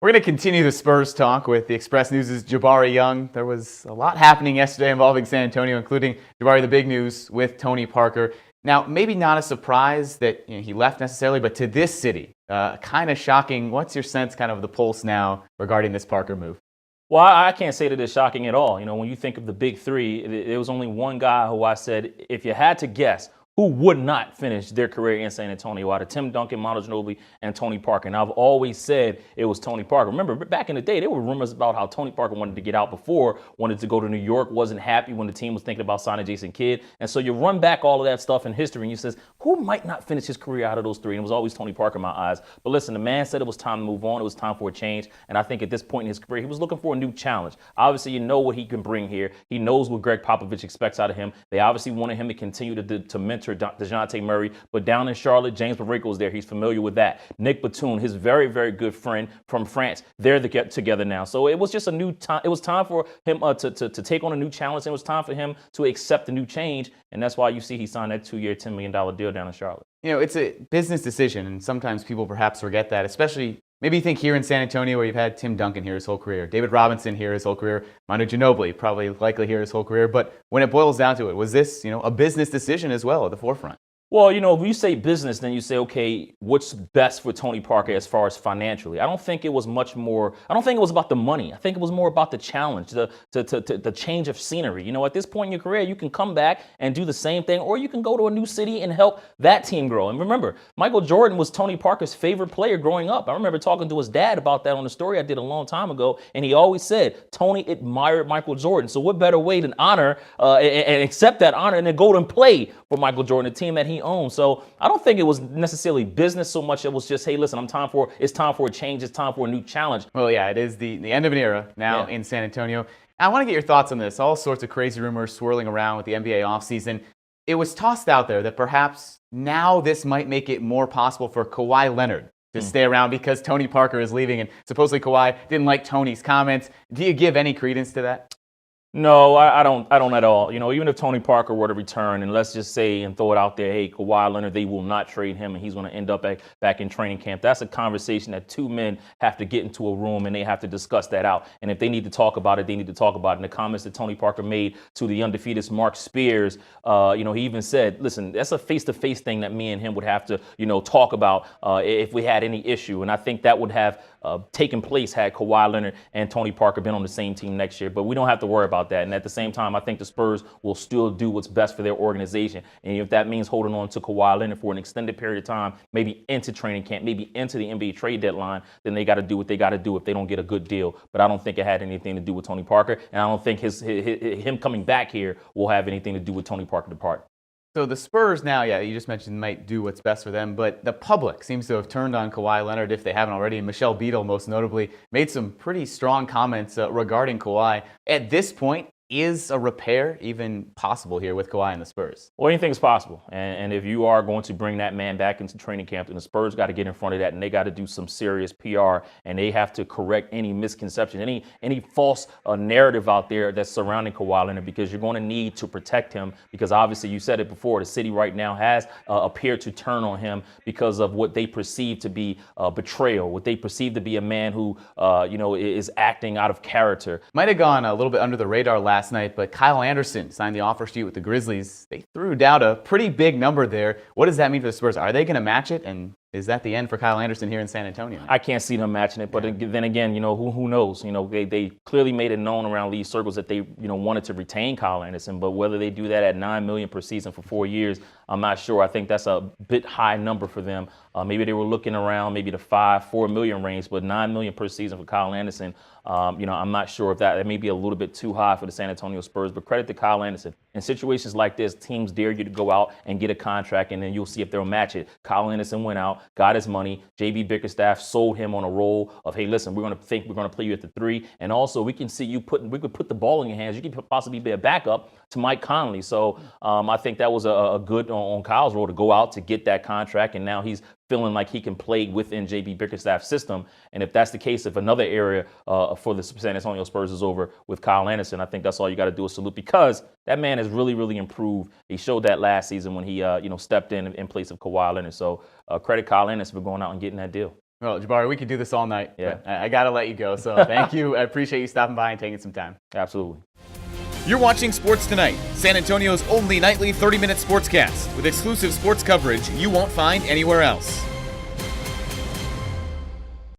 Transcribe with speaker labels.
Speaker 1: We're going to continue the Spurs talk with the Express-News' Jabari Young. There was a lot happening yesterday involving San Antonio, including, Jabari, the big news with Tony Parker. Now, maybe not a surprise that he left necessarily, but to this city, kind of shocking. What's your sense kind of the pulse now regarding this Parker move?
Speaker 2: Well, I can't say that it's shocking at all. When you think of the big three, there was only one guy who I said, if you had to guess, who would not finish their career in San Antonio out of Tim Duncan, Manu Ginobili, and Tony Parker. And I've always said it was Tony Parker. Remember, back in the day, there were rumors about how Tony Parker wanted to get out before, wanted to go to New York, wasn't happy when the team was thinking about signing Jason Kidd. And so you run back all of that stuff in history and you says, who might not finish his career out of those three? And it was always Tony Parker in my eyes. But listen, the man said it was time to move on. It was time for a change. And I think at this point in his career, he was looking for a new challenge. Obviously, you know what he can bring here. He knows what Greg Popovich expects out of him. They obviously wanted him to continue to mentor DeJounte Murray, but down in Charlotte, James Borrego was there. He's familiar with that. Nick Batum, his very, very good friend from France, they're together now. So it was just a new time. It was time for him to take on a new challenge. And it was time for him to accept the new change. And that's why you see he signed that 2-year, $10 million deal down in Charlotte.
Speaker 1: It's a business decision, and sometimes people perhaps forget that, especially maybe you think here in San Antonio where you've had Tim Duncan here his whole career, David Robinson here his whole career, Manu Ginobili probably likely here his whole career. But when it boils down to it, was this, a business decision as well at the forefront?
Speaker 2: Well, if you say business, then you say, okay, what's best for Tony Parker as far as financially? I don't think it was much more. I don't think it was about the money. I think it was more about the challenge, the change of scenery. At this point in your career, you can come back and do the same thing, or you can go to a new city and help that team grow. And remember, Michael Jordan was Tony Parker's favorite player growing up. I remember talking to his dad about that on a story I did a long time ago, and he always said Tony admired Michael Jordan. So what better way than honor and accept that honor and then go and play for Michael Jordan, a team that he owned. So I don't think it was necessarily business so much. It was just, hey, listen, it's time for a change. It's time for a new challenge.
Speaker 1: Well, yeah, it is the end of an era now in San Antonio. I want to get your thoughts on this. All sorts of crazy rumors swirling around with the NBA offseason. It was tossed out there that perhaps now this might make it more possible for Kawhi Leonard to stay around because Tony Parker is leaving, and supposedly Kawhi didn't like Tony's comments. Do you give any credence to that?
Speaker 2: No, I don't at all. Even if Tony Parker were to return, and let's just say and throw it out there, hey, Kawhi Leonard, they will not trade him and he's going to end up back in training camp. That's a conversation that two men have to get into a room and they have to discuss that out. And if they need to talk about it, they need to talk about it. And the comments that Tony Parker made to the undefeated Mark Spears, he even said, listen, that's a face-to-face thing that me and him would have to, talk about if we had any issue. And I think that would have taken place had Kawhi Leonard and Tony Parker been on the same team next year. But we don't have to worry about that. And at the same time, I think the Spurs will still do what's best for their organization. And if that means holding on to Kawhi Leonard for an extended period of time, maybe into training camp, maybe into the NBA trade deadline, then they got to do what they got to do if they don't get a good deal. But I don't think it had anything to do with Tony Parker. And I don't think him coming back here will have anything to do with Tony Parker departing.
Speaker 1: So the Spurs now, you just mentioned might do what's best for them, but the public seems to have turned on Kawhi Leonard if they haven't already. And Michelle Beadle, most notably, made some pretty strong comments regarding Kawhi. At this point, is a repair even possible here with Kawhi and the Spurs?
Speaker 2: Well, anything's possible. And if you are going to bring that man back into training camp, then the Spurs got to get in front of that, and they got to do some serious PR, and they have to correct any misconception, any false narrative out there that's surrounding Kawhi Leonard, because you're going to need to protect him, because obviously you said it before, the city right now has appeared to turn on him because of what they perceive to be betrayal, what they perceive to be a man who, is acting out of character.
Speaker 1: Might have gone a little bit under the radar last night, but Kyle Anderson signed the offer sheet with the Grizzlies. They threw down a pretty big number there. What does that mean for the Spurs? Are they going to match it? And is that the end for Kyle Anderson here in San Antonio?
Speaker 2: I can't see them matching it, but then again, who knows? They clearly made it known around league circles that they, wanted to retain Kyle Anderson, but whether they do that at $9 million per season for 4 years, I'm not sure. I think that's a bit high number for them. Maybe they were looking around maybe the $4 million range, but $9 million per season for Kyle Anderson. I'm not sure if that may be a little bit too high for the San Antonio Spurs, but credit to Kyle Anderson. In situations like this, teams dare you to go out and get a contract, and then you'll see if they'll match it. Kyle Anderson went out, got his money. JB Bickerstaff sold him on a roll of, hey, listen, we're going to play you at the 3, and also we can see we could put the ball in your hands. You could possibly be a backup to Mike Conley. So I think that was a good on Kyle's role to go out to get that contract, and now he's feeling like he can play within JB Bickerstaff's system. And if that's the case, if another area for the San Antonio Spurs is over with Kyle Anderson, I think that's all you got to do is salute, because that man has really, really improved. He showed that last season when he stepped in place of Kawhi Leonard. So credit Kyle Anderson for going out and getting that deal.
Speaker 1: Well, Jabari, we could do this all night.
Speaker 2: Yeah.
Speaker 1: But I got to let you go. So thank you. I appreciate you stopping by and taking some time.
Speaker 2: Absolutely.
Speaker 1: You're watching Sports Tonight, San Antonio's only nightly 30-minute sportscast with exclusive sports coverage you won't find anywhere else.